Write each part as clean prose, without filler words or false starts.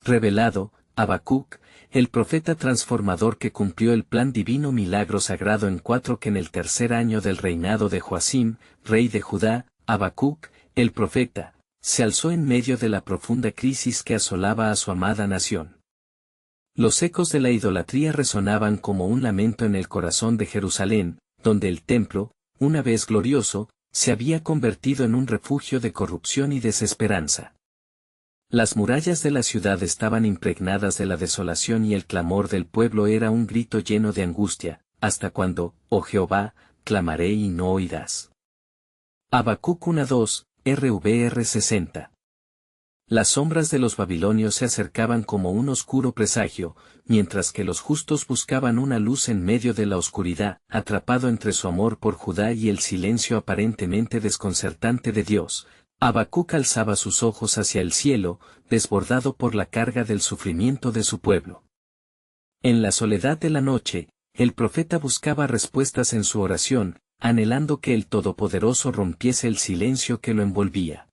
revelado, Habacuc, el profeta transformador que cumplió el plan divino milagro sagrado en 4 que en el tercer año del reinado de Joacim, rey de Judá, Habacuc, el profeta, se alzó en medio de la profunda crisis que asolaba a su amada nación. Los ecos de la idolatría resonaban como un lamento en el corazón de Jerusalén, donde el templo, una vez glorioso, se había convertido en un refugio de corrupción y desesperanza. Las murallas de la ciudad estaban impregnadas de la desolación y el clamor del pueblo era un grito lleno de angustia. ¿Hasta cuándo, oh Jehová, clamaré y no oirás? Habacuc 1:2, RVR 60. Las sombras de los babilonios se acercaban como un oscuro presagio, mientras que los justos buscaban una luz en medio de la oscuridad, atrapado entre su amor por Judá y el silencio aparentemente desconcertante de Dios. Habacuc alzaba sus ojos hacia el cielo, desbordado por la carga del sufrimiento de su pueblo. En la soledad de la noche, el profeta buscaba respuestas en su oración, anhelando que el Todopoderoso rompiese el silencio que lo envolvía.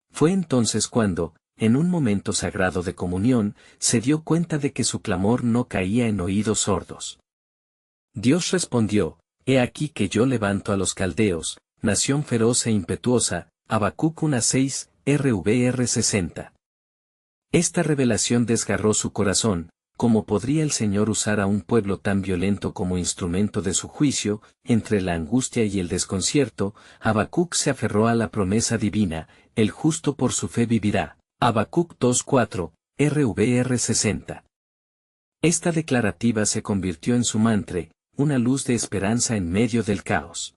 Fue entonces cuando, en un momento sagrado de comunión, se dio cuenta de que su clamor no caía en oídos sordos. Dios respondió: He aquí que yo levanto a los caldeos, nación feroz e impetuosa. Habacuc 1:6, RVR 60. Esta revelación desgarró su corazón. ¿Cómo podría el Señor usar a un pueblo tan violento como instrumento de su juicio? Entre la angustia y el desconcierto, Habacuc se aferró a la promesa divina: el justo por su fe vivirá. Habacuc 2:4, RVR 60. Esta declarativa se convirtió en su mantra, una luz de esperanza en medio del caos.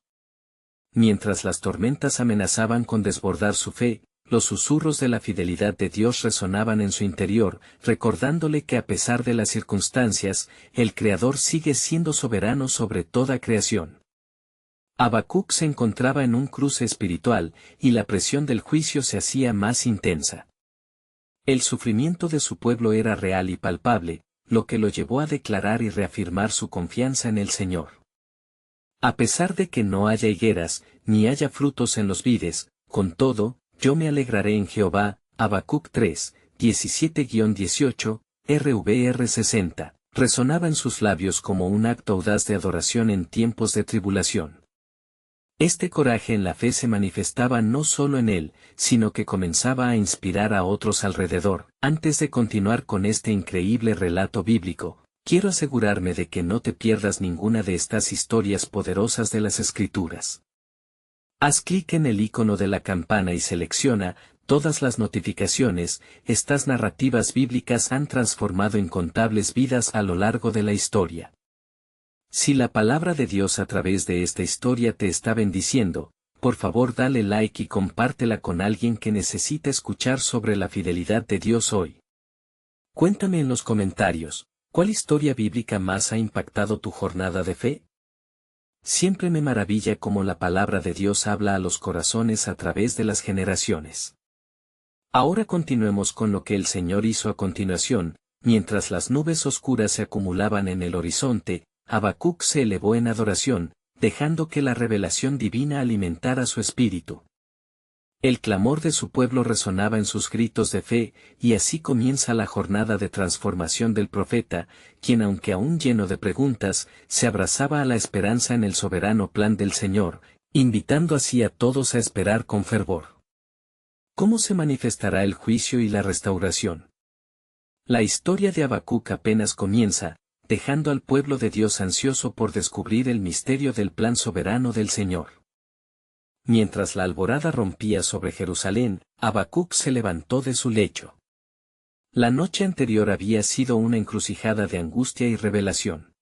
Mientras las tormentas amenazaban con desbordar su fe, los susurros de la fidelidad de Dios resonaban en su interior, recordándole que a pesar de las circunstancias, el Creador sigue siendo soberano sobre toda creación. Habacuc se encontraba en un cruce espiritual, y la presión del juicio se hacía más intensa. El sufrimiento de su pueblo era real y palpable, lo que lo llevó a declarar y reafirmar su confianza en el Señor. A pesar de que no haya higueras, ni haya frutos en los vides, con todo, yo me alegraré en Jehová. Habacuc 3, 17-18, RVR 60, resonaba en sus labios como un acto audaz de adoración en tiempos de tribulación. Este coraje en la fe se manifestaba no solo en él, sino que comenzaba a inspirar a otros alrededor. Antes de continuar con este increíble relato bíblico, quiero asegurarme de que no te pierdas ninguna de estas historias poderosas de las Escrituras. Haz clic en el icono de la campana y selecciona todas las notificaciones. Estas narrativas bíblicas han transformado incontables vidas a lo largo de la historia. Si la palabra de Dios a través de esta historia te está bendiciendo, por favor dale like y compártela con alguien que necesita escuchar sobre la fidelidad de Dios hoy. Cuéntame en los comentarios, ¿cuál historia bíblica más ha impactado tu jornada de fe? Siempre me maravilla cómo la palabra de Dios habla a los corazones a través de las generaciones. Ahora continuemos con lo que el Señor hizo a continuación. Mientras las nubes oscuras se acumulaban en el horizonte, Habacuc se elevó en adoración, dejando que la revelación divina alimentara su espíritu. El clamor de su pueblo resonaba en sus gritos de fe, y así comienza la jornada de transformación del profeta, quien aunque aún lleno de preguntas, se abrazaba a la esperanza en el soberano plan del Señor, invitando así a todos a esperar con fervor. ¿Cómo se manifestará el juicio y la restauración? La historia de Habacuc apenas comienza, dejando al pueblo de Dios ansioso por descubrir el misterio del plan soberano del Señor. Mientras la alborada rompía sobre Jerusalén, Habacuc se levantó de su lecho. La noche anterior había sido una encrucijada de angustia y revelación.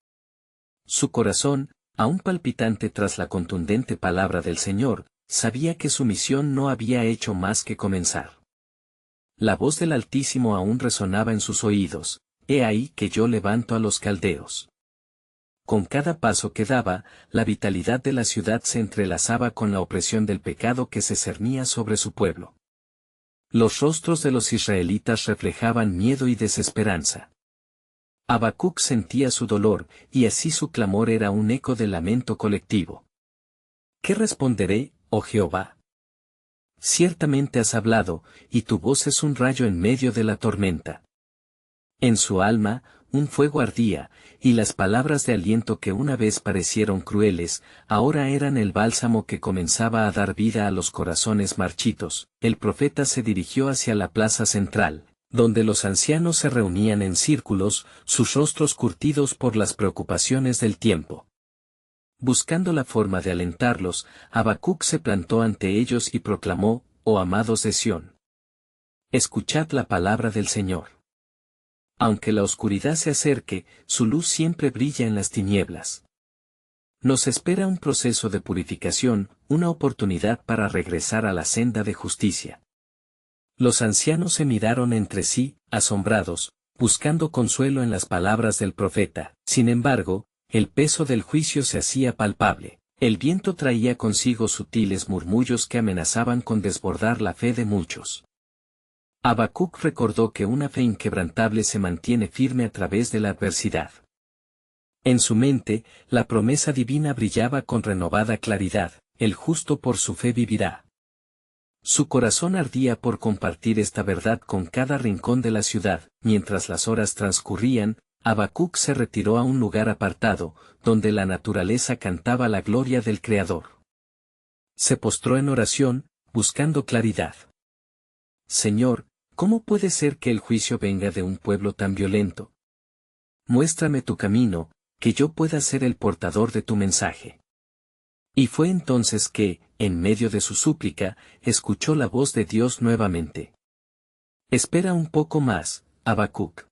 Su corazón, aún palpitante tras la contundente palabra del Señor, sabía que su misión no había hecho más que comenzar. La voz del Altísimo aún resonaba en sus oídos: He ahí que yo levanto a los caldeos. Con cada paso que daba, la vitalidad de la ciudad se entrelazaba con la opresión del pecado que se cernía sobre su pueblo. Los rostros de los israelitas reflejaban miedo y desesperanza. Habacuc sentía su dolor, y así su clamor era un eco de lamento colectivo. ¿Qué responderé, oh Jehová? Ciertamente has hablado, y tu voz es un rayo en medio de la tormenta. En su alma, un fuego ardía, y las palabras de aliento que una vez parecieron crueles, ahora eran el bálsamo que comenzaba a dar vida a los corazones marchitos. El profeta se dirigió hacia la plaza central, donde los ancianos se reunían en círculos, sus rostros curtidos por las preocupaciones del tiempo. Buscando la forma de alentarlos, Habacuc se plantó ante ellos y proclamó: «Oh amados de Sión, escuchad la palabra del Señor. Aunque la oscuridad se acerque, su luz siempre brilla en las tinieblas. Nos espera un proceso de purificación, una oportunidad para regresar a la senda de justicia». Los ancianos se miraron entre sí, asombrados, buscando consuelo en las palabras del profeta. Sin embargo, el peso del juicio se hacía palpable. El viento traía consigo sutiles murmullos que amenazaban con desbordar la fe de muchos. Habacuc recordó que una fe inquebrantable se mantiene firme a través de la adversidad. En su mente, la promesa divina brillaba con renovada claridad: el justo por su fe vivirá. Su corazón ardía por compartir esta verdad con cada rincón de la ciudad. Mientras las horas transcurrían, Habacuc se retiró a un lugar apartado, donde la naturaleza cantaba la gloria del Creador. Se postró en oración, buscando claridad. «Señor, ¿cómo puede ser que el juicio venga de un pueblo tan violento? Muéstrame tu camino, que yo pueda ser el portador de tu mensaje». Y fue entonces que, en medio de su súplica, escuchó la voz de Dios nuevamente. «Espera un poco más, Habacuc.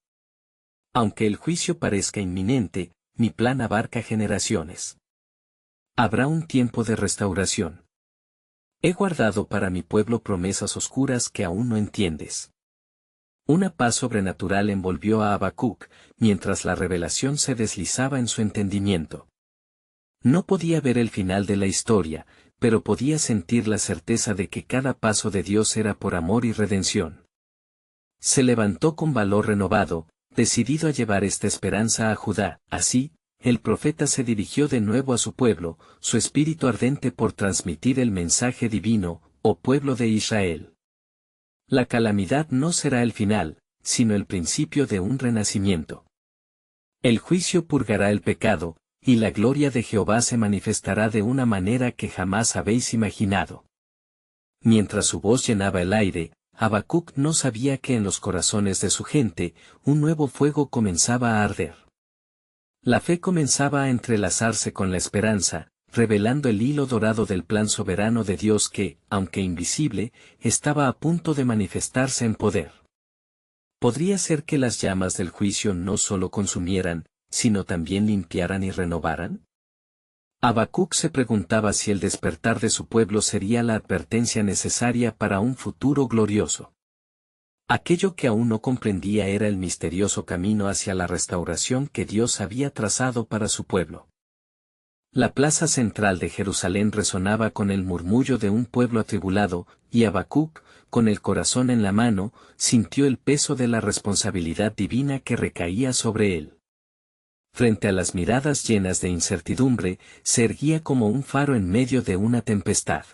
Aunque el juicio parezca inminente, mi plan abarca generaciones. Habrá un tiempo de restauración. He guardado para mi pueblo promesas oscuras que aún no entiendes». Una paz sobrenatural envolvió a Habacuc, mientras la revelación se deslizaba en su entendimiento. No podía ver el final de la historia, pero podía sentir la certeza de que cada paso de Dios era por amor y redención. Se levantó con valor renovado, decidido a llevar esta esperanza a Judá. Así, el profeta se dirigió de nuevo a su pueblo, su espíritu ardente por transmitir el mensaje divino: «Oh pueblo de Israel. La calamidad no será el final, sino el principio de un renacimiento. El juicio purgará el pecado, y la gloria de Jehová se manifestará de una manera que jamás habéis imaginado». Mientras su voz llenaba el aire, Habacuc no sabía que en los corazones de su gente, un nuevo fuego comenzaba a arder. La fe comenzaba a entrelazarse con la esperanza, revelando el hilo dorado del plan soberano de Dios que, aunque invisible, estaba a punto de manifestarse en poder. ¿Podría ser que las llamas del juicio no solo consumieran, sino también limpiaran y renovaran? Habacuc se preguntaba si el despertar de su pueblo sería la advertencia necesaria para un futuro glorioso. Aquello que aún no comprendía era el misterioso camino hacia la restauración que Dios había trazado para su pueblo. La plaza central de Jerusalén resonaba con el murmullo de un pueblo atribulado, y Habacuc, con el corazón en la mano, sintió el peso de la responsabilidad divina que recaía sobre él. Frente a las miradas llenas de incertidumbre, se erguía como un faro en medio de una tempestad.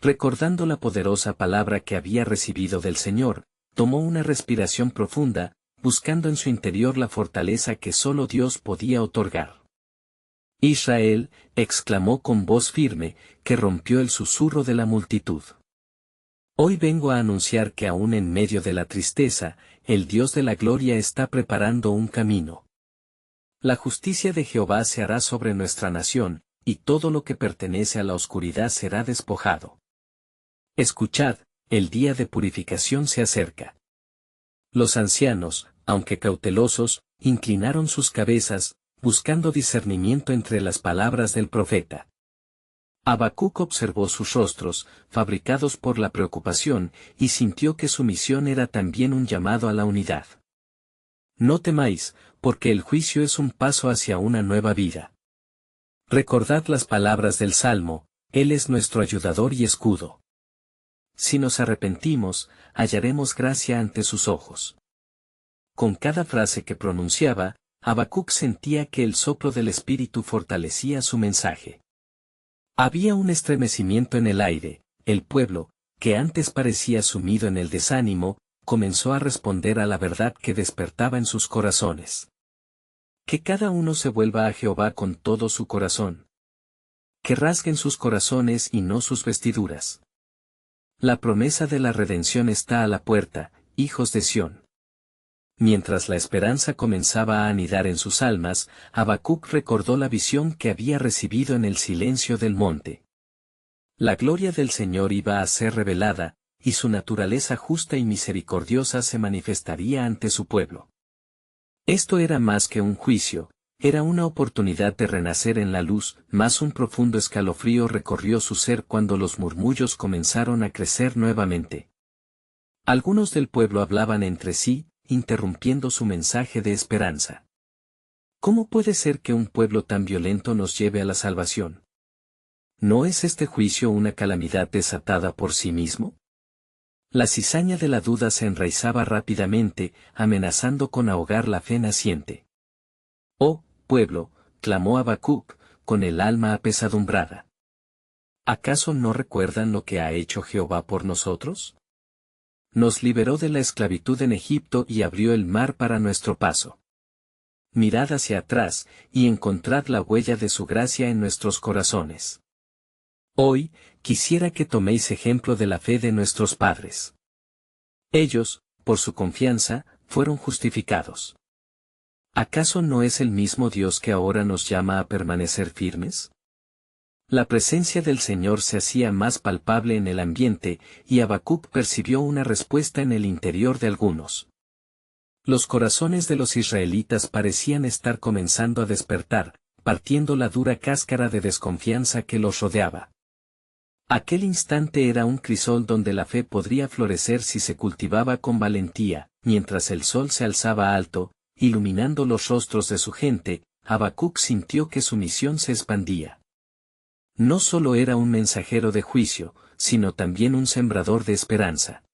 Recordando la poderosa palabra que había recibido del Señor, tomó una respiración profunda, buscando en su interior la fortaleza que solo Dios podía otorgar. «Israel», exclamó con voz firme, que rompió el susurro de la multitud. «Hoy vengo a anunciar que aún en medio de la tristeza, el Dios de la gloria está preparando un camino. La justicia de Jehová se hará sobre nuestra nación, y todo lo que pertenece a la oscuridad será despojado. Escuchad, el día de purificación se acerca». Los ancianos, aunque cautelosos, inclinaron sus cabezas, buscando discernimiento entre las palabras del profeta. Habacuc observó sus rostros, fabricados por la preocupación, y sintió que su misión era también un llamado a la unidad. «No temáis, porque el juicio es un paso hacia una nueva vida. Recordad las palabras del Salmo: Él es nuestro ayudador y escudo. Si nos arrepentimos, hallaremos gracia ante sus ojos». Con cada frase que pronunciaba, Habacuc sentía que el soplo del Espíritu fortalecía su mensaje. Había un estremecimiento en el aire. El pueblo, que antes parecía sumido en el desánimo, comenzó a responder a la verdad que despertaba en sus corazones. Que cada uno se vuelva a Jehová con todo su corazón. Que rasguen sus corazones y no sus vestiduras. La promesa de la redención está a la puerta, hijos de Sión. Mientras la esperanza comenzaba a anidar en sus almas, Habacuc recordó la visión que había recibido en el silencio del monte. La gloria del Señor iba a ser revelada, y su naturaleza justa y misericordiosa se manifestaría ante su pueblo. Esto era más que un juicio, era una oportunidad de renacer en la luz, mas un profundo escalofrío recorrió su ser cuando los murmullos comenzaron a crecer nuevamente. Algunos del pueblo hablaban entre sí, interrumpiendo su mensaje de esperanza. ¿Cómo puede ser que un pueblo tan violento nos lleve a la salvación? ¿No es este juicio una calamidad desatada por sí mismo? La cizaña de la duda se enraizaba rápidamente, amenazando con ahogar la fe naciente. «Oh, pueblo», clamó Habacuc, con el alma apesadumbrada. ¿Acaso no recuerdan lo que ha hecho Jehová por nosotros? Nos liberó de la esclavitud en Egipto y abrió el mar para nuestro paso. Mirad hacia atrás, y encontrad la huella de su gracia en nuestros corazones. Hoy, quisiera que toméis ejemplo de la fe de nuestros padres. Ellos, por su confianza, fueron justificados. ¿Acaso no es el mismo Dios que ahora nos llama a permanecer firmes? La presencia del Señor se hacía más palpable en el ambiente, y Habacuc percibió una respuesta en el interior de algunos. Los corazones de los israelitas parecían estar comenzando a despertar, partiendo la dura cáscara de desconfianza que los rodeaba. Aquel instante era un crisol donde la fe podría florecer si se cultivaba con valentía. Mientras el sol se alzaba alto, iluminando los rostros de su gente, Habacuc sintió que su misión se expandía. No solo era un mensajero de juicio, sino también un sembrador de esperanza.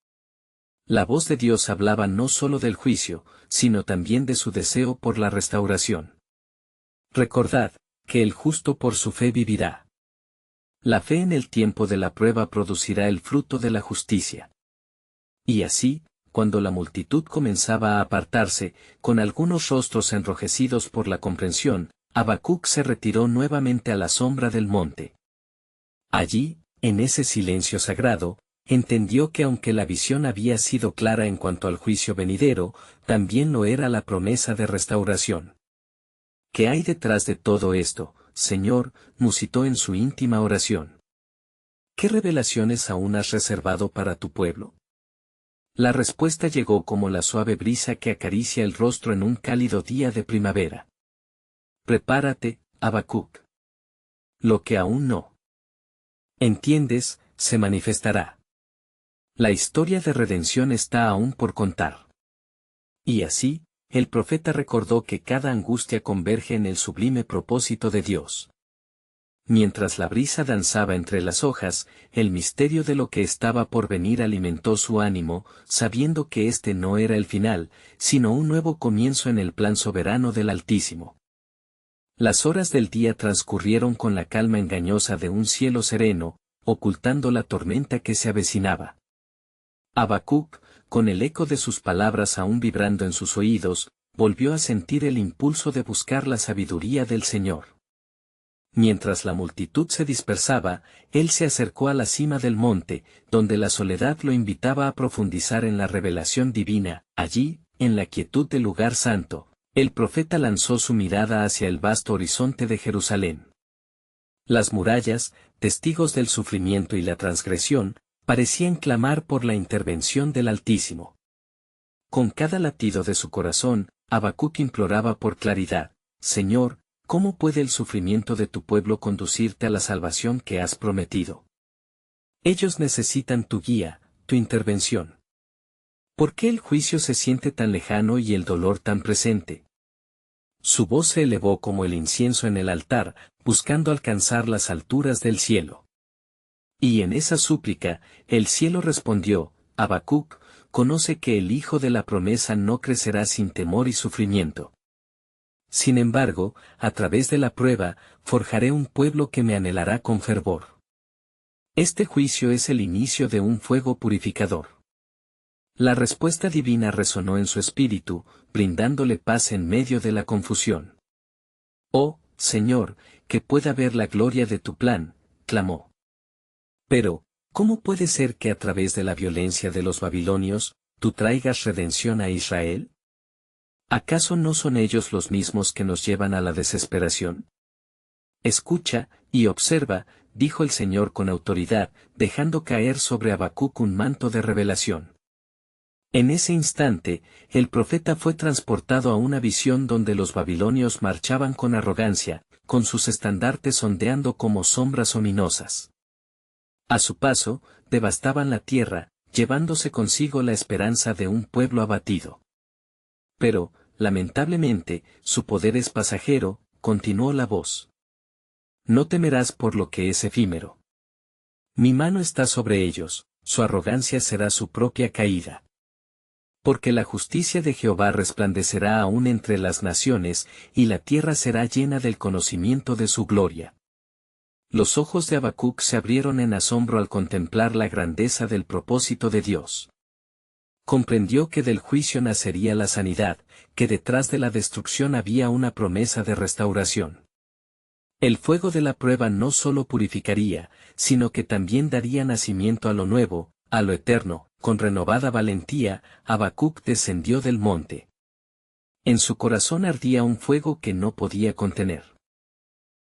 La voz de Dios hablaba no solo del juicio, sino también de su deseo por la restauración. Recordad, que el justo por su fe vivirá. La fe en el tiempo de la prueba producirá el fruto de la justicia. Y así, cuando la multitud comenzaba a apartarse, con algunos rostros enrojecidos por la comprensión, Habacuc se retiró nuevamente a la sombra del monte. Allí, en ese silencio sagrado, entendió que aunque la visión había sido clara en cuanto al juicio venidero, también lo era la promesa de restauración. ¿Qué hay detrás de todo esto, Señor?, musitó en su íntima oración. ¿Qué revelaciones aún has reservado para tu pueblo? La respuesta llegó como la suave brisa que acaricia el rostro en un cálido día de primavera. Prepárate, Habacuc. Lo que aún no entiendes, se manifestará. La historia de redención está aún por contar. Y así, el profeta recordó que cada angustia converge en el sublime propósito de Dios. Mientras la brisa danzaba entre las hojas, el misterio de lo que estaba por venir alimentó su ánimo, sabiendo que este no era el final, sino un nuevo comienzo en el plan soberano del Altísimo. Las horas del día transcurrieron con la calma engañosa de un cielo sereno, ocultando la tormenta que se avecinaba. Habacuc, con el eco de sus palabras aún vibrando en sus oídos, volvió a sentir el impulso de buscar la sabiduría del Señor. Mientras la multitud se dispersaba, él se acercó a la cima del monte, donde la soledad lo invitaba a profundizar en la revelación divina. Allí, en la quietud del lugar santo, el profeta lanzó su mirada hacia el vasto horizonte de Jerusalén. Las murallas, testigos del sufrimiento y la transgresión, parecían clamar por la intervención del Altísimo. Con cada latido de su corazón, Habacuc imploraba por claridad: Señor, ¿cómo puede el sufrimiento de tu pueblo conducirte a la salvación que has prometido? Ellos necesitan tu guía, tu intervención. ¿Por qué el juicio se siente tan lejano y el dolor tan presente? Su voz se elevó como el incienso en el altar, buscando alcanzar las alturas del cielo. Y en esa súplica, el cielo respondió: Habacuc, conoce que el hijo de la promesa no crecerá sin temor y sufrimiento. Sin embargo, a través de la prueba, forjaré un pueblo que me anhelará con fervor. Este juicio es el inicio de un fuego purificador. La respuesta divina resonó en su espíritu, brindándole paz en medio de la confusión. «Oh, Señor, que pueda ver la gloria de tu plan», clamó. «Pero, ¿cómo puede ser que a través de la violencia de los babilonios, tú traigas redención a Israel? ¿Acaso no son ellos los mismos que nos llevan a la desesperación? Escucha, y observa», dijo el Señor con autoridad, dejando caer sobre Habacuc un manto de revelación. En ese instante, el profeta fue transportado a una visión donde los babilonios marchaban con arrogancia, con sus estandartes ondeando como sombras ominosas. A su paso, devastaban la tierra, llevándose consigo la esperanza de un pueblo abatido. Pero, lamentablemente, su poder es pasajero, continuó la voz. No temerás por lo que es efímero. Mi mano está sobre ellos, su arrogancia será su propia caída. Porque la justicia de Jehová resplandecerá aún entre las naciones, y la tierra será llena del conocimiento de su gloria. Los ojos de Habacuc se abrieron en asombro al contemplar la grandeza del propósito de Dios. Comprendió que del juicio nacería la sanidad, que detrás de la destrucción había una promesa de restauración. El fuego de la prueba no solo purificaría, sino que también daría nacimiento a lo nuevo, a lo eterno. Con renovada valentía, Habacuc descendió del monte. En su corazón ardía un fuego que no podía contener.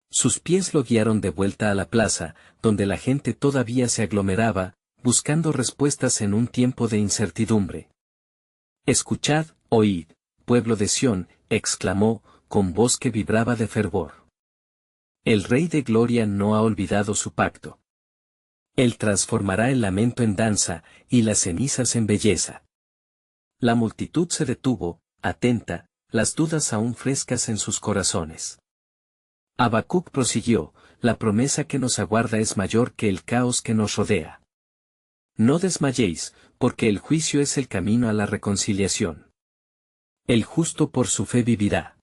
Sus pies lo guiaron de vuelta a la plaza, donde la gente todavía se aglomeraba, buscando respuestas en un tiempo de incertidumbre. «Escuchad, oíd, pueblo de Sión», exclamó, con voz que vibraba de fervor. «El Rey de Gloria no ha olvidado su pacto. Él transformará el lamento en danza, y las cenizas en belleza». La multitud se detuvo, atenta, las dudas aún frescas en sus corazones. Habacuc prosiguió: «La promesa que nos aguarda es mayor que el caos que nos rodea. No desmayéis, porque el juicio es el camino a la reconciliación. El justo por su fe vivirá».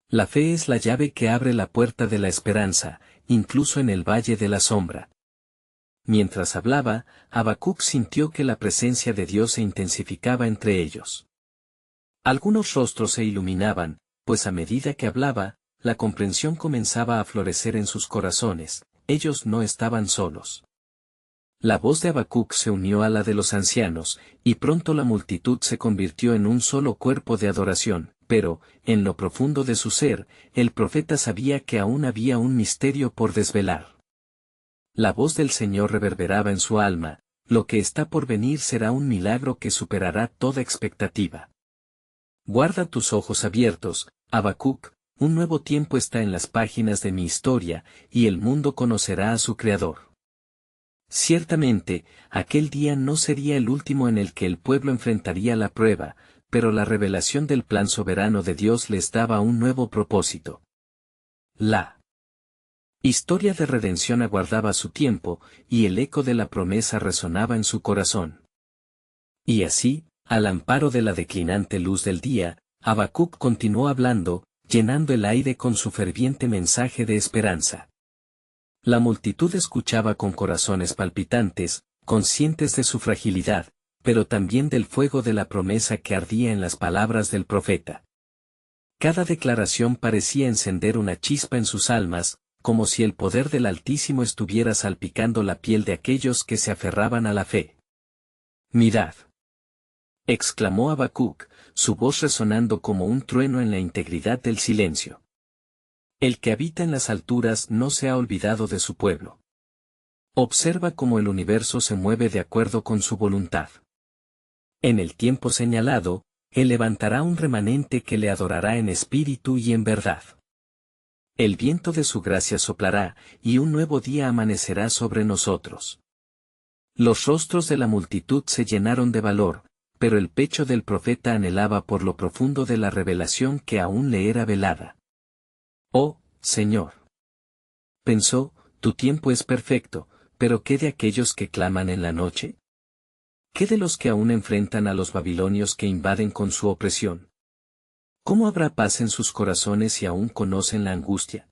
La fe es la llave que abre la puerta de la esperanza, incluso en el valle de la sombra. Mientras hablaba, Habacuc sintió que la presencia de Dios se intensificaba entre ellos. Algunos rostros se iluminaban, pues a medida que hablaba, la comprensión comenzaba a florecer en sus corazones. Ellos no estaban solos. La voz de Habacuc se unió a la de los ancianos, y pronto la multitud se convirtió en un solo cuerpo de adoración, pero, en lo profundo de su ser, el profeta sabía que aún había un misterio por desvelar. La voz del Señor reverberaba en su alma: «Lo que está por venir será un milagro que superará toda expectativa. Guarda tus ojos abiertos, Habacuc, un nuevo tiempo está en las páginas de mi historia, y el mundo conocerá a su Creador». Ciertamente, aquel día no sería el último en el que el pueblo enfrentaría la prueba, pero la revelación del plan soberano de Dios les daba un nuevo propósito. La historia de redención aguardaba su tiempo, y el eco de la promesa resonaba en su corazón. Y así, al amparo de la declinante luz del día, Habacuc continuó hablando, llenando el aire con su ferviente mensaje de esperanza. La multitud escuchaba con corazones palpitantes, conscientes de su fragilidad, pero también del fuego de la promesa que ardía en las palabras del profeta. Cada declaración parecía encender una chispa en sus almas, como si el poder del Altísimo estuviera salpicando la piel de aquellos que se aferraban a la fe. «Mirad», exclamó Habacuc, su voz resonando como un trueno en la integridad del silencio. «El que habita en las alturas no se ha olvidado de su pueblo. Observa cómo el universo se mueve de acuerdo con su voluntad. En el tiempo señalado, Él levantará un remanente que le adorará en espíritu y en verdad. El viento de su gracia soplará, y un nuevo día amanecerá sobre nosotros». Los rostros de la multitud se llenaron de valor, pero el pecho del profeta anhelaba por lo profundo de la revelación que aún le era velada. «Oh, Señor», pensó, «tu tiempo es perfecto, pero ¿qué de aquellos que claman en la noche? ¿Qué de los que aún enfrentan a los babilonios que invaden con su opresión? ¿Cómo habrá paz en sus corazones si aún conocen la angustia?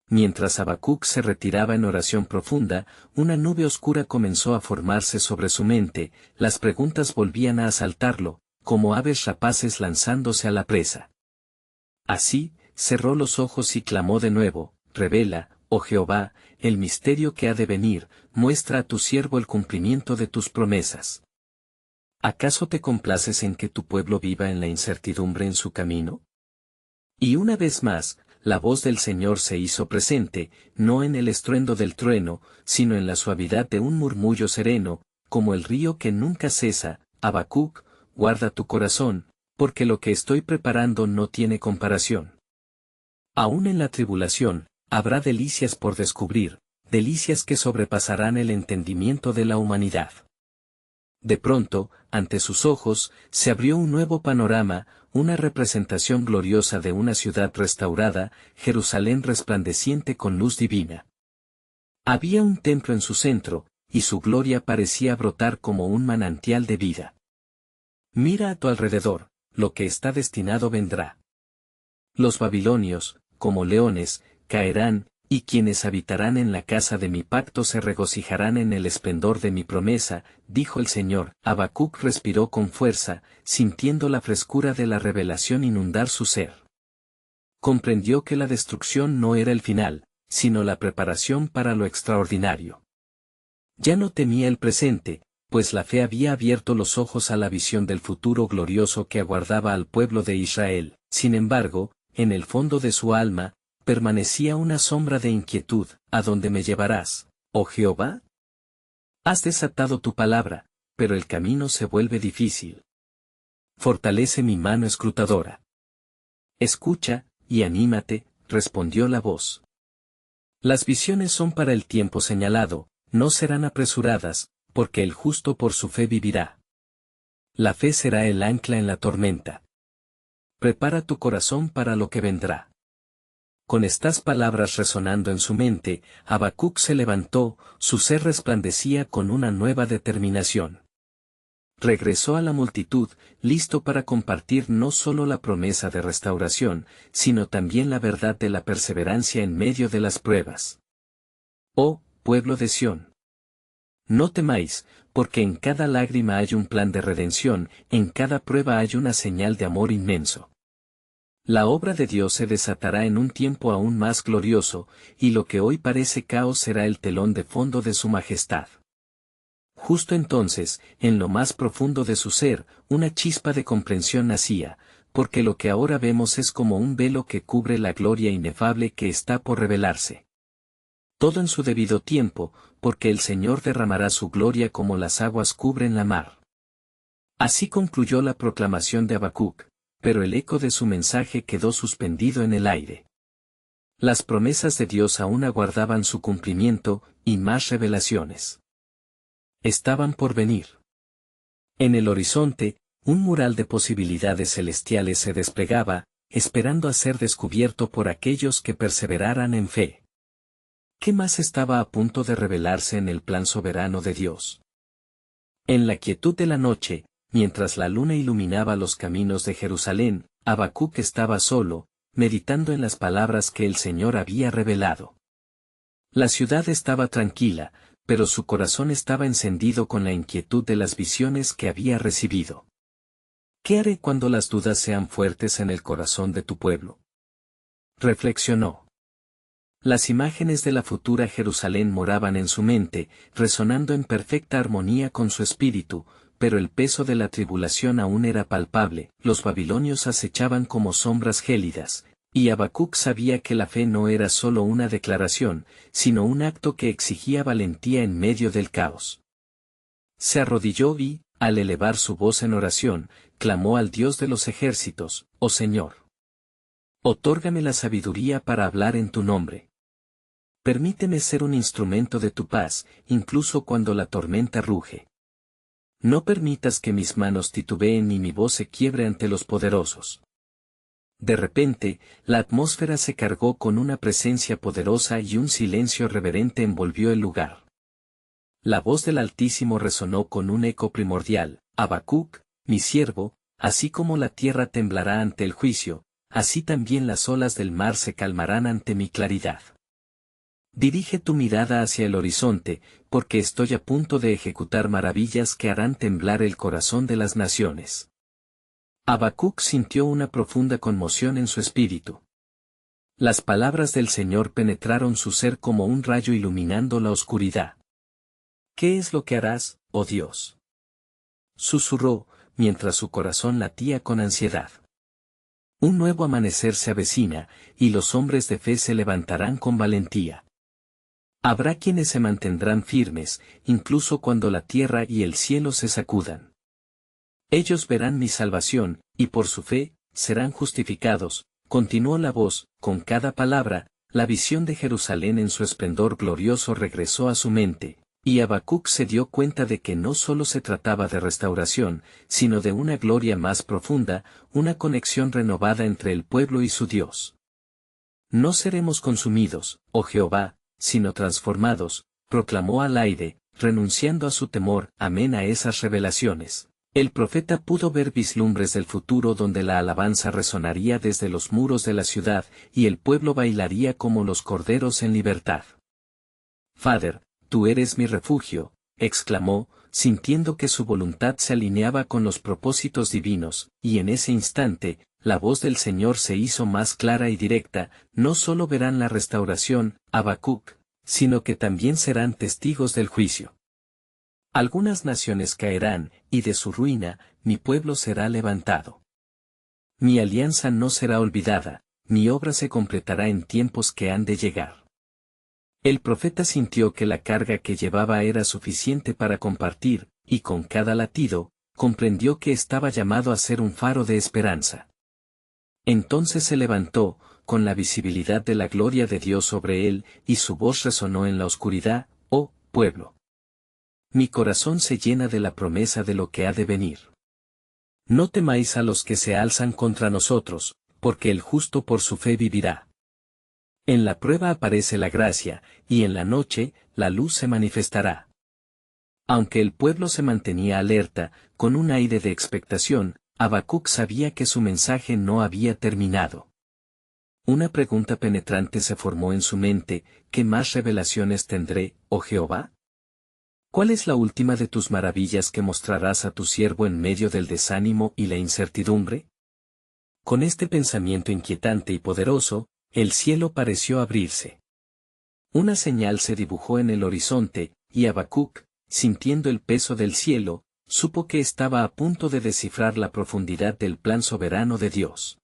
Mientras Habacuc se retiraba en oración profunda, una nube oscura comenzó a formarse sobre su mente, las preguntas volvían a asaltarlo, como aves rapaces lanzándose a la presa. Así, cerró los ojos y clamó de nuevo: revela, oh Jehová, el misterio que ha de venir, muestra a tu siervo el cumplimiento de tus promesas. ¿Acaso te complaces en que tu pueblo viva en la incertidumbre en su camino? Y una vez más, la voz del Señor se hizo presente, no en el estruendo del trueno, sino en la suavidad de un murmullo sereno, como el río que nunca cesa. Habacuc, guarda tu corazón, porque lo que estoy preparando no tiene comparación. Aún en la tribulación, habrá delicias por descubrir, delicias que sobrepasarán el entendimiento de la humanidad. De pronto, ante sus ojos, se abrió un nuevo panorama, una representación gloriosa de una ciudad restaurada, Jerusalén resplandeciente con luz divina. Había un templo en su centro, y su gloria parecía brotar como un manantial de vida. Mira a tu alrededor, lo que está destinado vendrá. Los babilonios, como leones, caerán, y quienes habitarán en la casa de mi pacto se regocijarán en el esplendor de mi promesa, dijo el Señor. Habacuc respiró con fuerza, sintiendo la frescura de la revelación inundar su ser. Comprendió que la destrucción no era el final, sino la preparación para lo extraordinario. Ya no temía el presente, pues la fe había abierto los ojos a la visión del futuro glorioso que aguardaba al pueblo de Israel. Sin embargo, en el fondo de su alma, permanecía una sombra de inquietud. ¿A dónde me llevarás, oh Jehová? Has desatado tu palabra, pero el camino se vuelve difícil. Fortalece mi mano escrutadora. Escucha, y anímate, respondió la voz. Las visiones son para el tiempo señalado, no serán apresuradas, porque el justo por su fe vivirá. La fe será el ancla en la tormenta. Prepara tu corazón para lo que vendrá. Con estas palabras resonando en su mente, Habacuc se levantó, su ser resplandecía con una nueva determinación. Regresó a la multitud, listo para compartir no solo la promesa de restauración, sino también la verdad de la perseverancia en medio de las pruebas. Oh, pueblo de Sión. No temáis, porque en cada lágrima hay un plan de redención, en cada prueba hay una señal de amor inmenso. La obra de Dios se desatará en un tiempo aún más glorioso, y lo que hoy parece caos será el telón de fondo de su majestad. Justo entonces, en lo más profundo de su ser, una chispa de comprensión nacía, porque lo que ahora vemos es como un velo que cubre la gloria inefable que está por revelarse. Todo en su debido tiempo, porque el Señor derramará su gloria como las aguas cubren la mar. Así concluyó la proclamación de Habacuc, pero el eco de su mensaje quedó suspendido en el aire. Las promesas de Dios aún aguardaban su cumplimiento, y más revelaciones estaban por venir. En el horizonte, un mural de posibilidades celestiales se desplegaba, esperando a ser descubierto por aquellos que perseveraran en fe. ¿Qué más estaba a punto de revelarse en el plan soberano de Dios? En la quietud de la noche, mientras la luna iluminaba los caminos de Jerusalén, Habacuc estaba solo, meditando en las palabras que el Señor había revelado. La ciudad estaba tranquila, pero su corazón estaba encendido con la inquietud de las visiones que había recibido. ¿Qué haré cuando las dudas sean fuertes en el corazón de tu pueblo? Reflexionó. Las imágenes de la futura Jerusalén moraban en su mente, resonando en perfecta armonía con su espíritu, pero el peso de la tribulación aún era palpable. Los babilonios acechaban como sombras gélidas, y Habacuc sabía que la fe no era solo una declaración, sino un acto que exigía valentía en medio del caos. Se arrodilló y, al elevar su voz en oración, clamó al Dios de los ejércitos: «Oh Señor, otórgame la sabiduría para hablar en tu nombre. Permíteme ser un instrumento de tu paz, incluso cuando la tormenta ruge. No permitas que mis manos titubeen ni mi voz se quiebre ante los poderosos». De repente, la atmósfera se cargó con una presencia poderosa y un silencio reverente envolvió el lugar. La voz del Altísimo resonó con un eco primordial: «Habacuc, mi siervo, así como la tierra temblará ante el juicio, así también las olas del mar se calmarán ante mi claridad». Dirige tu mirada hacia el horizonte, porque estoy a punto de ejecutar maravillas que harán temblar el corazón de las naciones. Habacuc sintió una profunda conmoción en su espíritu. Las palabras del Señor penetraron su ser como un rayo iluminando la oscuridad. ¿Qué es lo que harás, oh Dios?, susurró, mientras su corazón latía con ansiedad. Un nuevo amanecer se avecina, y los hombres de fe se levantarán con valentía. Habrá quienes se mantendrán firmes, incluso cuando la tierra y el cielo se sacudan. Ellos verán mi salvación, y por su fe, serán justificados. Continuó la voz, con cada palabra, la visión de Jerusalén en su esplendor glorioso regresó a su mente, y Habacuc se dio cuenta de que no solo se trataba de restauración, sino de una gloria más profunda, una conexión renovada entre el pueblo y su Dios. No seremos consumidos, oh Jehová, sino transformados, proclamó al aire, renunciando a su temor. Amén a esas revelaciones. El profeta pudo ver vislumbres del futuro donde la alabanza resonaría desde los muros de la ciudad, y el pueblo bailaría como los corderos en libertad. Father, tú eres mi refugio, exclamó, sintiendo que su voluntad se alineaba con los propósitos divinos, y en ese instante, la voz del Señor se hizo más clara y directa. No solo verán la restauración, Habacuc, sino que también serán testigos del juicio. Algunas naciones caerán, y de su ruina, mi pueblo será levantado. Mi alianza no será olvidada, mi obra se completará en tiempos que han de llegar. El profeta sintió que la carga que llevaba era suficiente para compartir, y con cada latido, comprendió que estaba llamado a ser un faro de esperanza. Entonces se levantó, con la visibilidad de la gloria de Dios sobre él, y su voz resonó en la oscuridad: «Oh, pueblo. Mi corazón se llena de la promesa de lo que ha de venir. No temáis a los que se alzan contra nosotros, porque el justo por su fe vivirá». En la prueba aparece la gracia, y en la noche, la luz se manifestará. Aunque el pueblo se mantenía alerta, con un aire de expectación, Habacuc sabía que su mensaje no había terminado. Una pregunta penetrante se formó en su mente: ¿qué más revelaciones tendré, oh Jehová? ¿Cuál es la última de tus maravillas que mostrarás a tu siervo en medio del desánimo y la incertidumbre? Con este pensamiento inquietante y poderoso, el cielo pareció abrirse. Una señal se dibujó en el horizonte, y Habacuc, sintiendo el peso del cielo, supo que estaba a punto de descifrar la profundidad del plan soberano de Dios.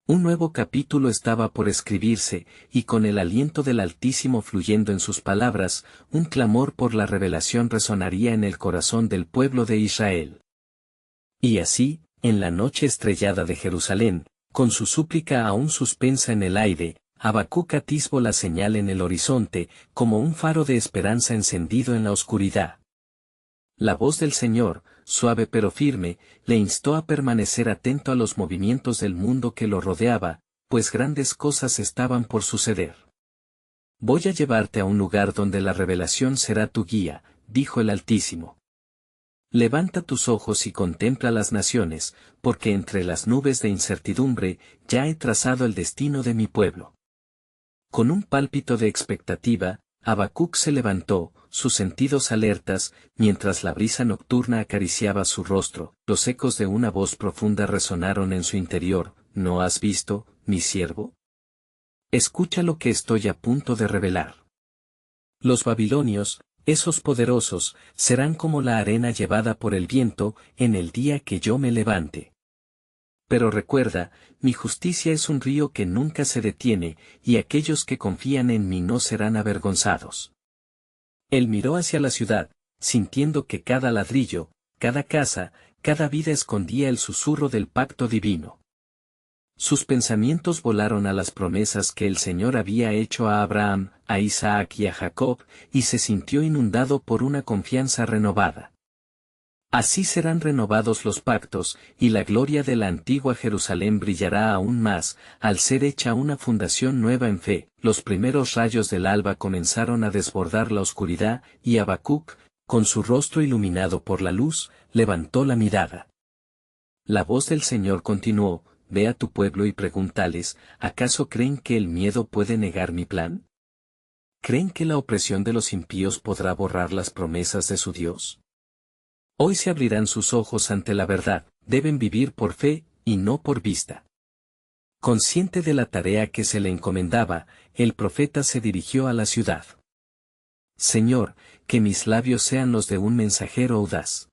Un nuevo capítulo estaba por escribirse, y con el aliento del Altísimo fluyendo en sus palabras, un clamor por la revelación resonaría en el corazón del pueblo de Israel. Y así, en la noche estrellada de Jerusalén, con su súplica aún suspensa en el aire, Habacuc atisbó la señal en el horizonte, como un faro de esperanza encendido en la oscuridad. La voz del Señor, suave pero firme, le instó a permanecer atento a los movimientos del mundo que lo rodeaba, pues grandes cosas estaban por suceder. «Voy a llevarte a un lugar donde la revelación será tu guía», dijo el Altísimo. «Levanta tus ojos y contempla las naciones, porque entre las nubes de incertidumbre ya he trazado el destino de mi pueblo». Con un pálpito de expectativa, Habacuc se levantó, sus sentidos alertas, mientras la brisa nocturna acariciaba su rostro. Los ecos de una voz profunda resonaron en su interior: «¿No has visto, mi siervo? Escucha lo que estoy a punto de revelar. Los babilonios, esos poderosos, serán como la arena llevada por el viento, en el día que yo me levante. Pero recuerda, mi justicia es un río que nunca se detiene, y aquellos que confían en mí no serán avergonzados». Él miró hacia la ciudad, sintiendo que cada ladrillo, cada casa, cada vida escondía el susurro del pacto divino. Sus pensamientos volaron a las promesas que el Señor había hecho a Abraham, a Isaac y a Jacob, y se sintió inundado por una confianza renovada. Así serán renovados los pactos, y la gloria de la antigua Jerusalén brillará aún más, al ser hecha una fundación nueva en fe. Los primeros rayos del alba comenzaron a desbordar la oscuridad, y Habacuc, con su rostro iluminado por la luz, levantó la mirada. La voz del Señor continuó: «Ve a tu pueblo y pregúntales, ¿acaso creen que el miedo puede negar mi plan? ¿Creen que la opresión de los impíos podrá borrar las promesas de su Dios? Hoy se abrirán sus ojos ante la verdad, deben vivir por fe, y no por vista. Consciente de la tarea que se le encomendaba, el profeta se dirigió a la ciudad. Señor, que mis labios sean los de un mensajero audaz.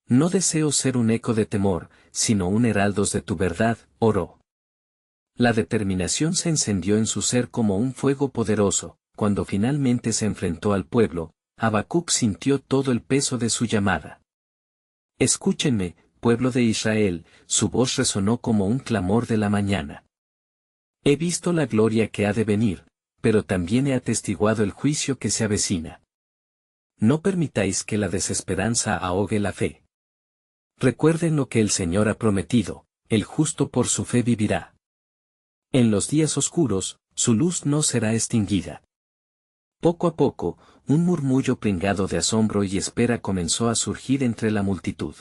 No deseo ser un eco de temor, sino un heraldo de tu verdad, oró. La determinación se encendió en su ser como un fuego poderoso. Cuando finalmente se enfrentó al pueblo, Habacuc sintió todo el peso de su llamada. Escúchenme, pueblo de Israel, su voz resonó como un clamor de la mañana. He visto la gloria que ha de venir, pero también he atestiguado el juicio que se avecina. No permitáis que la desesperanza ahogue la fe. Recuerden lo que el Señor ha prometido, el justo por su fe vivirá. En los días oscuros, su luz no será extinguida. Poco a poco, un murmullo pringado de asombro y espera comenzó a surgir entre la multitud.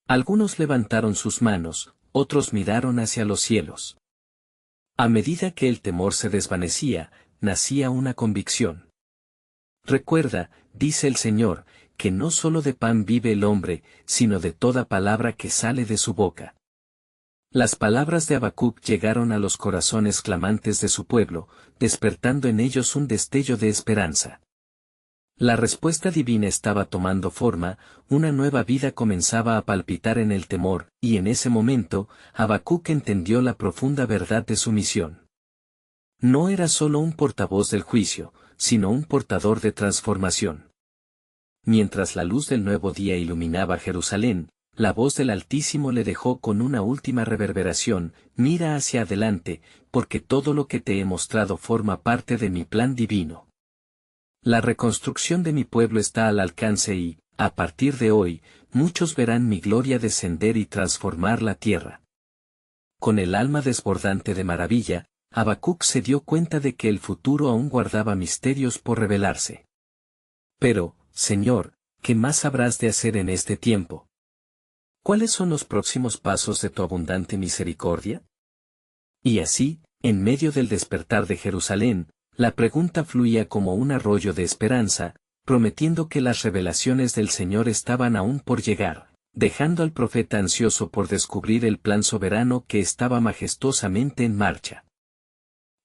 Algunos levantaron sus manos, otros miraron hacia los cielos. A medida que el temor se desvanecía, nacía una convicción. Recuerda, dice el Señor, que no solo de pan vive el hombre, sino de toda palabra que sale de su boca. Las palabras de Habacuc llegaron a los corazones clamantes de su pueblo, despertando en ellos un destello de esperanza. La respuesta divina estaba tomando forma, una nueva vida comenzaba a palpitar en el temor, y en ese momento, Habacuc entendió la profunda verdad de su misión. No era solo un portavoz del juicio, sino un portador de transformación. Mientras la luz del nuevo día iluminaba Jerusalén, la voz del Altísimo le dejó con una última reverberación: mira hacia adelante, porque todo lo que te he mostrado forma parte de mi plan divino. La reconstrucción de mi pueblo está al alcance y, a partir de hoy, muchos verán mi gloria descender y transformar la tierra. Con el alma desbordante de maravilla, Habacuc se dio cuenta de que el futuro aún guardaba misterios por revelarse. Pero, Señor, ¿qué más habrás de hacer en este tiempo? ¿Cuáles son los próximos pasos de tu abundante misericordia? Y así, en medio del despertar de Jerusalén, la pregunta fluía como un arroyo de esperanza, prometiendo que las revelaciones del Señor estaban aún por llegar, dejando al profeta ansioso por descubrir el plan soberano que estaba majestuosamente en marcha.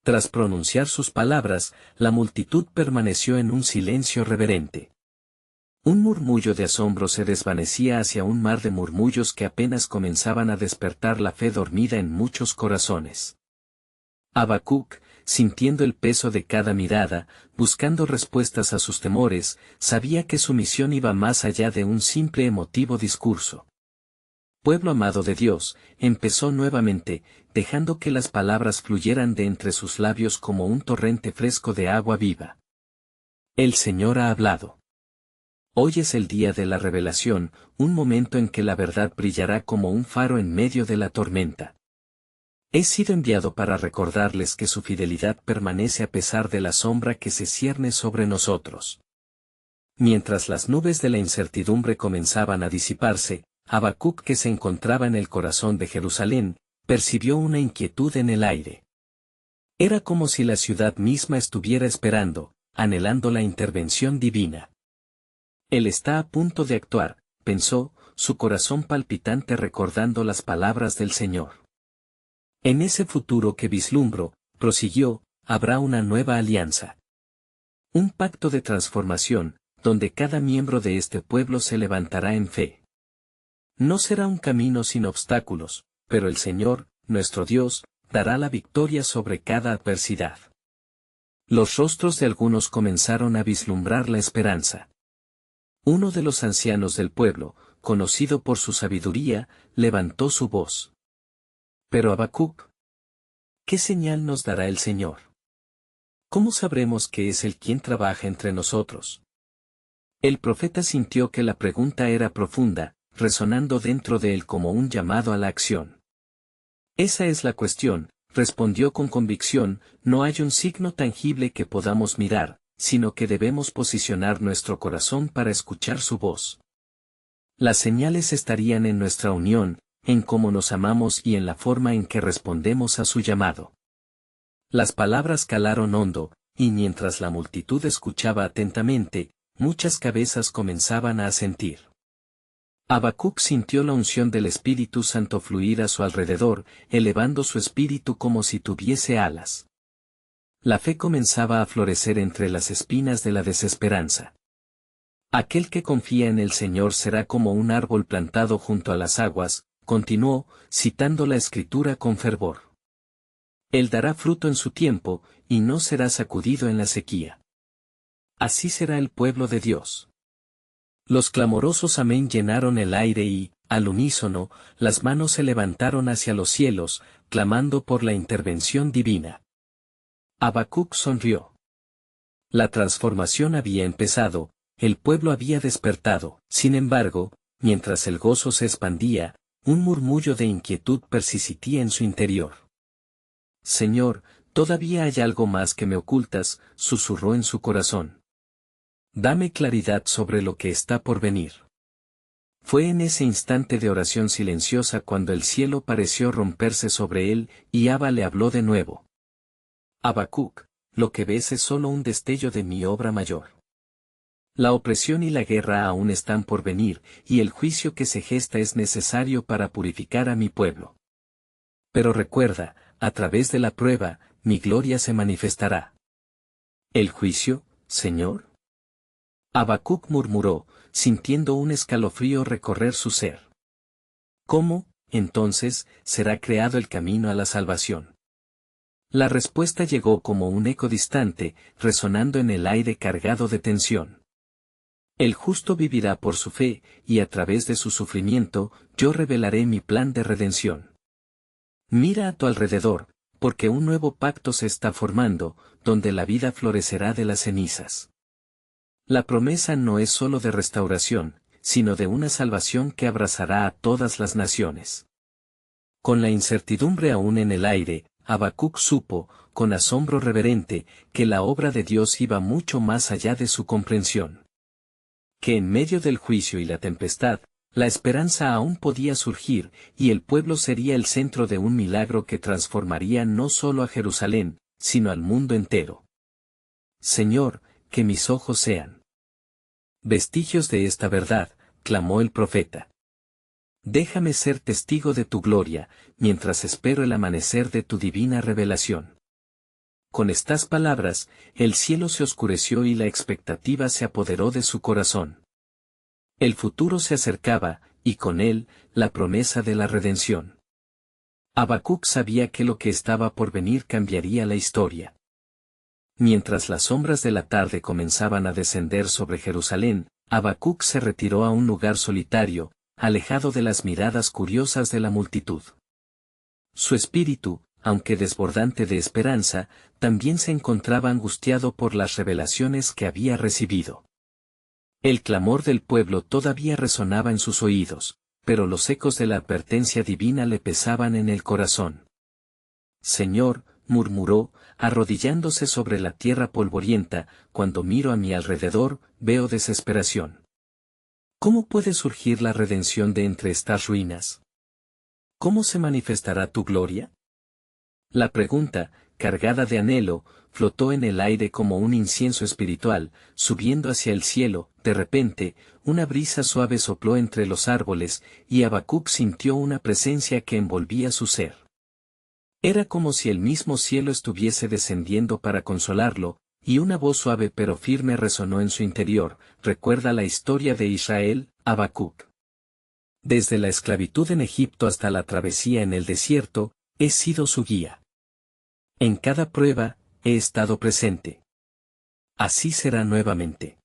Tras pronunciar sus palabras, la multitud permaneció en un silencio reverente. Un murmullo de asombro se desvanecía hacia un mar de murmullos que apenas comenzaban a despertar la fe dormida en muchos corazones. Habacuc, sintiendo el peso de cada mirada, buscando respuestas a sus temores, sabía que su misión iba más allá de un simple emotivo discurso. Pueblo amado de Dios, empezó nuevamente, dejando que las palabras fluyeran de entre sus labios como un torrente fresco de agua viva. El Señor ha hablado. Hoy es el día de la revelación, un momento en que la verdad brillará como un faro en medio de la tormenta. He sido enviado para recordarles que su fidelidad permanece a pesar de la sombra que se cierne sobre nosotros. Mientras las nubes de la incertidumbre comenzaban a disiparse, Habacuc, que se encontraba en el corazón de Jerusalén, percibió una inquietud en el aire. Era como si la ciudad misma estuviera esperando, anhelando la intervención divina. Él está a punto de actuar, pensó, su corazón palpitante recordando las palabras del Señor. En ese futuro que vislumbro, prosiguió, habrá una nueva alianza. Un pacto de transformación, donde cada miembro de este pueblo se levantará en fe. No será un camino sin obstáculos, pero el Señor, nuestro Dios, dará la victoria sobre cada adversidad. Los rostros de algunos comenzaron a vislumbrar la esperanza. Uno de los ancianos del pueblo, conocido por su sabiduría, levantó su voz. Pero Habacuc, ¿qué señal nos dará el Señor? ¿Cómo sabremos que es Él quien trabaja entre nosotros? El profeta sintió que la pregunta era profunda, resonando dentro de él como un llamado a la acción. Esa es la cuestión, respondió con convicción, no hay un signo tangible que podamos mirar, sino que debemos posicionar nuestro corazón para escuchar su voz. Las señales estarían en nuestra unión, en cómo nos amamos y en la forma en que respondemos a su llamado. Las palabras calaron hondo, y mientras la multitud escuchaba atentamente, muchas cabezas comenzaban a asentir. Habacuc sintió la unción del Espíritu Santo fluir a su alrededor, elevando su espíritu como si tuviese alas. La fe comenzaba a florecer entre las espinas de la desesperanza. Aquel que confía en el Señor será como un árbol plantado junto a las aguas, continuó, citando la Escritura con fervor. Él dará fruto en su tiempo, y no será sacudido en la sequía. Así será el pueblo de Dios. Los clamorosos amén llenaron el aire y, al unísono, las manos se levantaron hacia los cielos, clamando por la intervención divina. Habacuc sonrió. La transformación había empezado, el pueblo había despertado, sin embargo, mientras el gozo se expandía, un murmullo de inquietud persistía en su interior. Señor, todavía hay algo más que me ocultas, susurró en su corazón. Dame claridad sobre lo que está por venir. Fue en ese instante de oración silenciosa cuando el cielo pareció romperse sobre él, y Abba le habló de nuevo. Habacuc, lo que ves es solo un destello de mi obra mayor. La opresión y la guerra aún están por venir, y el juicio que se gesta es necesario para purificar a mi pueblo. Pero recuerda, a través de la prueba, mi gloria se manifestará. ¿El juicio, Señor? Habacuc murmuró, sintiendo un escalofrío recorrer su ser. ¿Cómo, entonces, será creado el camino a la salvación? La respuesta llegó como un eco distante, resonando en el aire cargado de tensión. El justo vivirá por su fe, y a través de su sufrimiento, yo revelaré mi plan de redención. Mira a tu alrededor, porque un nuevo pacto se está formando, donde la vida florecerá de las cenizas. La promesa no es sólo de restauración, sino de una salvación que abrazará a todas las naciones. Con la incertidumbre aún en el aire, Habacuc supo, con asombro reverente, que la obra de Dios iba mucho más allá de su comprensión. Que en medio del juicio y la tempestad, la esperanza aún podía surgir, y el pueblo sería el centro de un milagro que transformaría no solo a Jerusalén, sino al mundo entero. Señor, que mis ojos sean vestigios de esta verdad, clamó el profeta. Déjame ser testigo de tu gloria, mientras espero el amanecer de tu divina revelación. Con estas palabras, el cielo se oscureció y la expectativa se apoderó de su corazón. El futuro se acercaba, y con él, la promesa de la redención. Habacuc sabía que lo que estaba por venir cambiaría la historia. Mientras las sombras de la tarde comenzaban a descender sobre Jerusalén, Habacuc se retiró a un lugar solitario, alejado de las miradas curiosas de la multitud. Su espíritu, aunque desbordante de esperanza, también se encontraba angustiado por las revelaciones que había recibido. El clamor del pueblo todavía resonaba en sus oídos, pero los ecos de la advertencia divina le pesaban en el corazón. Señor, murmuró, arrodillándose sobre la tierra polvorienta, cuando miro a mi alrededor, veo desesperación. ¿Cómo puede surgir la redención de entre estas ruinas? ¿Cómo se manifestará tu gloria? La pregunta, cargada de anhelo, flotó en el aire como un incienso espiritual, subiendo hacia el cielo. De repente, una brisa suave sopló entre los árboles, y Habacuc sintió una presencia que envolvía su ser. Era como si el mismo cielo estuviese descendiendo para consolarlo, y una voz suave pero firme resonó en su interior. Recuerda la historia de Israel, Habacuc. Desde la esclavitud en Egipto hasta la travesía en el desierto, he sido su guía. En cada prueba, he estado presente. Así será nuevamente.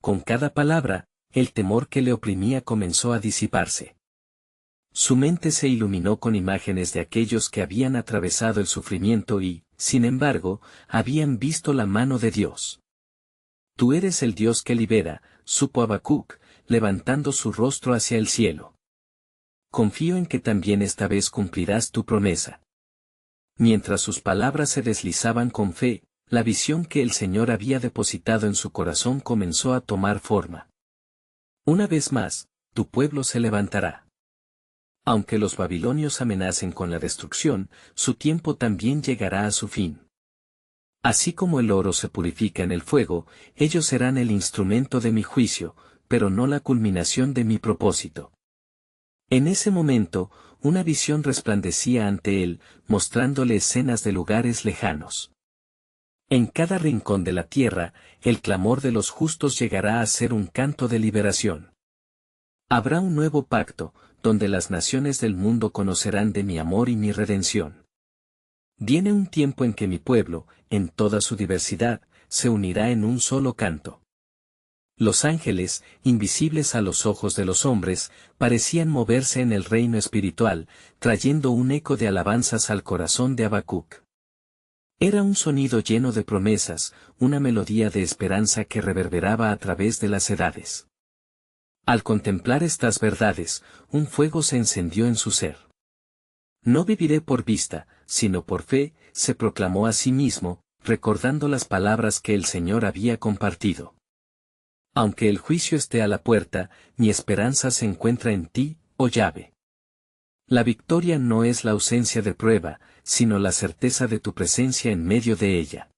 Con cada palabra, el temor que le oprimía comenzó a disiparse. Su mente se iluminó con imágenes de aquellos que habían atravesado el sufrimiento y, sin embargo, habían visto la mano de Dios. Tú eres el Dios que libera, supo Habacuc, levantando su rostro hacia el cielo. Confío en que también esta vez cumplirás tu promesa. Mientras sus palabras se deslizaban con fe, la visión que el Señor había depositado en su corazón comenzó a tomar forma. Una vez más, tu pueblo se levantará. Aunque los babilonios amenacen con la destrucción, su tiempo también llegará a su fin. Así como el oro se purifica en el fuego, ellos serán el instrumento de mi juicio, pero no la culminación de mi propósito. En ese momento, una visión resplandecía ante él, mostrándole escenas de lugares lejanos. En cada rincón de la tierra, el clamor de los justos llegará a ser un canto de liberación. Habrá un nuevo pacto, donde las naciones del mundo conocerán de mi amor y mi redención. Viene un tiempo en que mi pueblo, en toda su diversidad, se unirá en un solo canto. Los ángeles, invisibles a los ojos de los hombres, parecían moverse en el reino espiritual, trayendo un eco de alabanzas al corazón de Habacuc. Era un sonido lleno de promesas, una melodía de esperanza que reverberaba a través de las edades. Al contemplar estas verdades, un fuego se encendió en su ser. No viviré por vista, sino por fe, se proclamó a sí mismo, recordando las palabras que el Señor había compartido. Aunque el juicio esté a la puerta, mi esperanza se encuentra en ti, oh Yahvé. La victoria no es la ausencia de prueba, sino la certeza de tu presencia en medio de ella.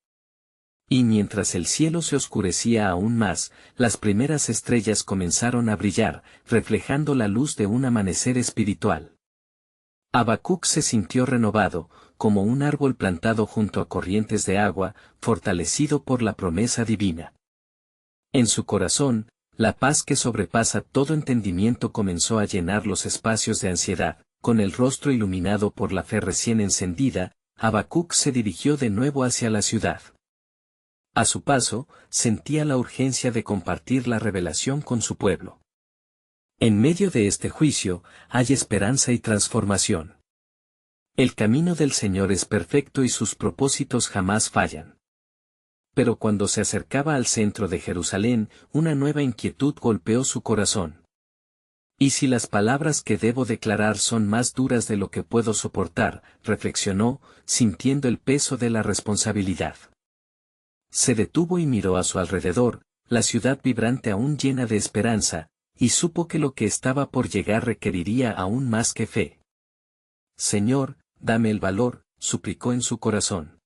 Y mientras el cielo se oscurecía aún más, las primeras estrellas comenzaron a brillar, reflejando la luz de un amanecer espiritual. Habacuc se sintió renovado, como un árbol plantado junto a corrientes de agua, fortalecido por la promesa divina. En su corazón, la paz que sobrepasa todo entendimiento comenzó a llenar los espacios de ansiedad. Con el rostro iluminado por la fe recién encendida, Habacuc se dirigió de nuevo hacia la ciudad. A su paso, sentía la urgencia de compartir la revelación con su pueblo. En medio de este juicio, hay esperanza y transformación. El camino del Señor es perfecto y sus propósitos jamás fallan. Pero cuando se acercaba al centro de Jerusalén, una nueva inquietud golpeó su corazón. ¿Y si las palabras que debo declarar son más duras de lo que puedo soportar?, reflexionó, sintiendo el peso de la responsabilidad. Se detuvo y miró a su alrededor, la ciudad vibrante aún llena de esperanza, y supo que lo que estaba por llegar requeriría aún más que fe. Señor, dame el valor, suplicó en su corazón.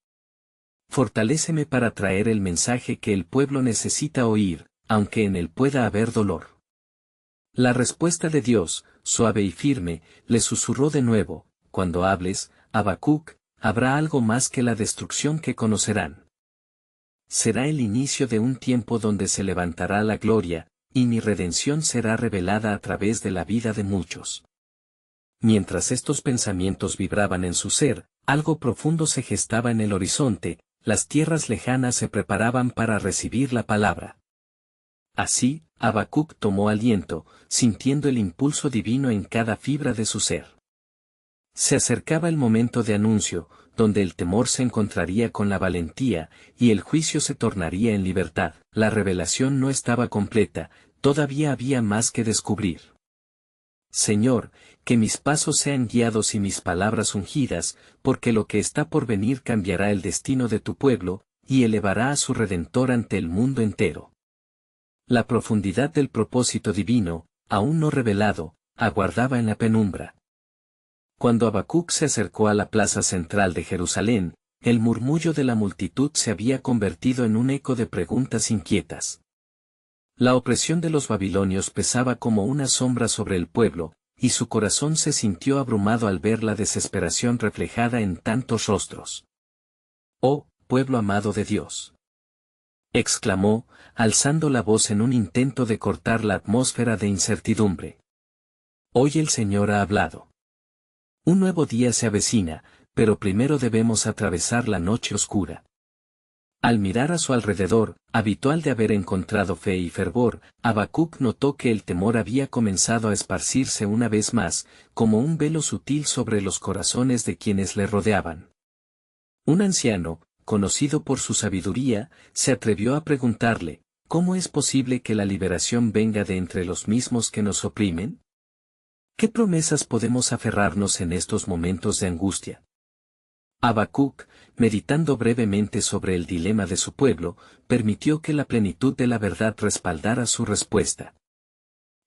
Fortaléceme para traer el mensaje que el pueblo necesita oír, aunque en él pueda haber dolor. La respuesta de Dios, suave y firme, le susurró de nuevo: cuando hables, Habacuc, habrá algo más que la destrucción que conocerán. Será el inicio de un tiempo donde se levantará la gloria, y mi redención será revelada a través de la vida de muchos. Mientras estos pensamientos vibraban en su ser, algo profundo se gestaba en el horizonte, las tierras lejanas se preparaban para recibir la palabra. Así, Habacuc tomó aliento, sintiendo el impulso divino en cada fibra de su ser. Se acercaba el momento de anuncio, donde el temor se encontraría con la valentía, y el juicio se tornaría en libertad. La revelación no estaba completa, todavía había más que descubrir. Señor, que mis pasos sean guiados y mis palabras ungidas, porque lo que está por venir cambiará el destino de tu pueblo, y elevará a su Redentor ante el mundo entero. La profundidad del propósito divino, aún no revelado, aguardaba en la penumbra. Cuando Habacuc se acercó a la plaza central de Jerusalén, el murmullo de la multitud se había convertido en un eco de preguntas inquietas. La opresión de los babilonios pesaba como una sombra sobre el pueblo, y su corazón se sintió abrumado al ver la desesperación reflejada en tantos rostros. «Oh, pueblo amado de Dios», exclamó, alzando la voz en un intento de cortar la atmósfera de incertidumbre. «Hoy el Señor ha hablado. Un nuevo día se avecina, pero primero debemos atravesar la noche oscura». Al mirar a su alrededor, habitual de haber encontrado fe y fervor, Habacuc notó que el temor había comenzado a esparcirse una vez más, como un velo sutil sobre los corazones de quienes le rodeaban. Un anciano, conocido por su sabiduría, se atrevió a preguntarle: ¿cómo es posible que la liberación venga de entre los mismos que nos oprimen? ¿Qué promesas podemos aferrarnos en estos momentos de angustia? Habacuc, meditando brevemente sobre el dilema de su pueblo, permitió que la plenitud de la verdad respaldara su respuesta.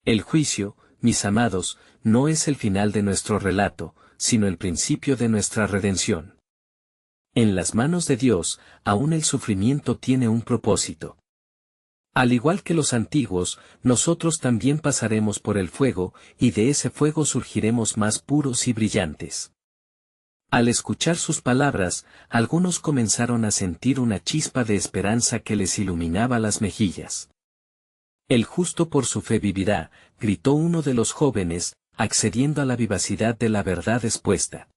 El juicio, mis amados, no es el final de nuestro relato, sino el principio de nuestra redención. En las manos de Dios, aún el sufrimiento tiene un propósito. Al igual que los antiguos, nosotros también pasaremos por el fuego, y de ese fuego surgiremos más puros y brillantes. Al escuchar sus palabras, algunos comenzaron a sentir una chispa de esperanza que les iluminaba las mejillas. El justo por su fe vivirá, gritó uno de los jóvenes, accediendo a la vivacidad de la verdad expuesta.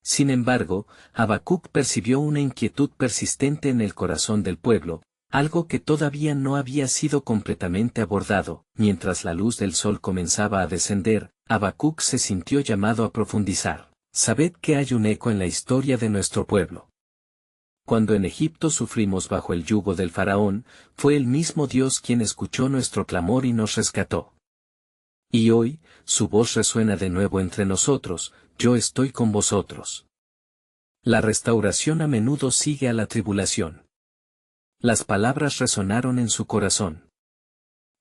Sin embargo, Habacuc percibió una inquietud persistente en el corazón del pueblo, algo que todavía no había sido completamente abordado. Mientras la luz del sol comenzaba a descender, Habacuc se sintió llamado a profundizar. Sabed que hay un eco en la historia de nuestro pueblo. Cuando en Egipto sufrimos bajo el yugo del faraón, fue el mismo Dios quien escuchó nuestro clamor y nos rescató. Y hoy, su voz resuena de nuevo entre nosotros: yo estoy con vosotros. La restauración a menudo sigue a la tribulación. Las palabras resonaron en su corazón.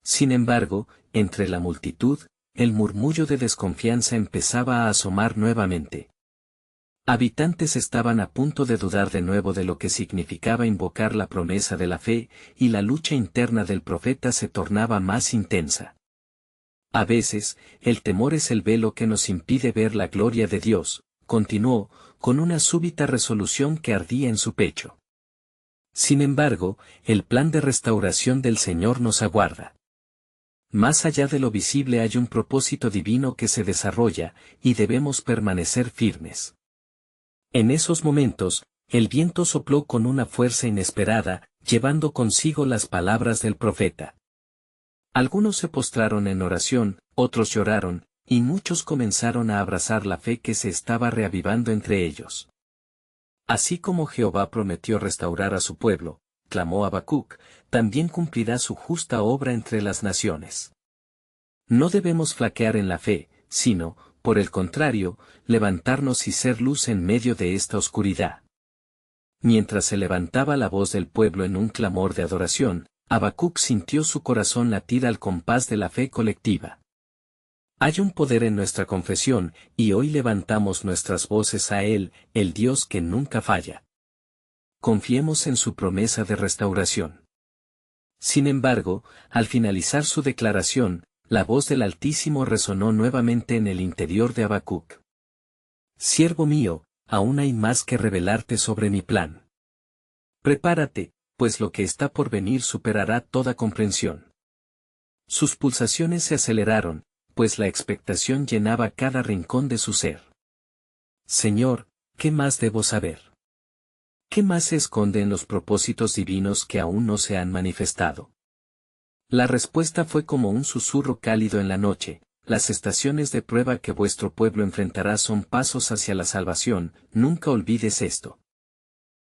Sin embargo, entre la multitud, el murmullo de desconfianza empezaba a asomar nuevamente. Habitantes estaban a punto de dudar de nuevo de lo que significaba invocar la promesa de la fe, y la lucha interna del profeta se tornaba más intensa. A veces, el temor es el velo que nos impide ver la gloria de Dios, continuó, con una súbita resolución que ardía en su pecho. Sin embargo, el plan de restauración del Señor nos aguarda. Más allá de lo visible hay un propósito divino que se desarrolla, y debemos permanecer firmes. En esos momentos, el viento sopló con una fuerza inesperada, llevando consigo las palabras del profeta. Algunos se postraron en oración, otros lloraron, y muchos comenzaron a abrazar la fe que se estaba reavivando entre ellos. Así como Jehová prometió restaurar a su pueblo, clamó Habacuc, también cumplirá su justa obra entre las naciones. No debemos flaquear en la fe, sino, por el contrario, levantarnos y ser luz en medio de esta oscuridad. Mientras se levantaba la voz del pueblo en un clamor de adoración, Habacuc sintió su corazón latir al compás de la fe colectiva. Hay un poder en nuestra confesión, y hoy levantamos nuestras voces a Él, el Dios que nunca falla. Confiemos en su promesa de restauración. Sin embargo, al finalizar su declaración, la voz del Altísimo resonó nuevamente en el interior de Habacuc. Siervo mío, aún hay más que revelarte sobre mi plan. Prepárate, pues lo que está por venir superará toda comprensión. Sus pulsaciones se aceleraron, pues la expectación llenaba cada rincón de su ser. Señor, ¿qué más debo saber? ¿Qué más se esconde en los propósitos divinos que aún no se han manifestado? La respuesta fue como un susurro cálido en la noche: las estaciones de prueba que vuestro pueblo enfrentará son pasos hacia la salvación, nunca olvides esto.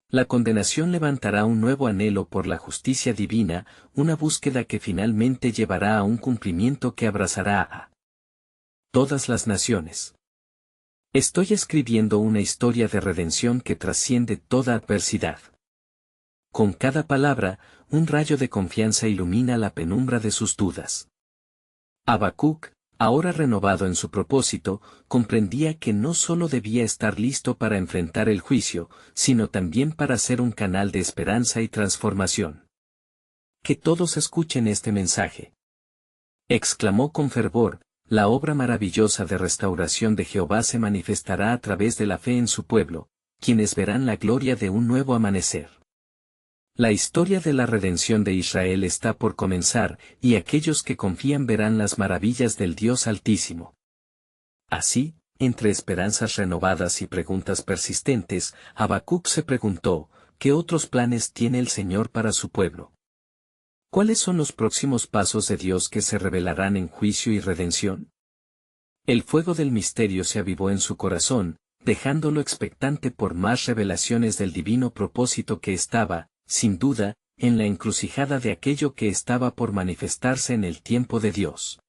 La condenación levantará un nuevo anhelo por la justicia divina, una búsqueda que finalmente llevará a un cumplimiento que abrazará a todas las naciones. Estoy escribiendo una historia de redención que trasciende toda adversidad. Con cada palabra, un rayo de confianza ilumina la penumbra de sus dudas. Habacuc, ahora renovado en su propósito, comprendía que no solo debía estar listo para enfrentar el juicio, sino también para ser un canal de esperanza y transformación. Que todos escuchen este mensaje. Exclamó con fervor: la obra maravillosa de restauración de Jehová se manifestará a través de la fe en su pueblo, quienes verán la gloria de un nuevo amanecer. La historia de la redención de Israel está por comenzar, y aquellos que confían verán las maravillas del Dios Altísimo. Así, entre esperanzas renovadas y preguntas persistentes, Habacuc se preguntó: ¿qué otros planes tiene el Señor para su pueblo? ¿Cuáles son los próximos pasos de Dios que se revelarán en juicio y redención? El fuego del misterio se avivó en su corazón, dejándolo expectante por más revelaciones del divino propósito que estaba, sin duda, en la encrucijada de aquello que estaba por manifestarse en el tiempo de Dios.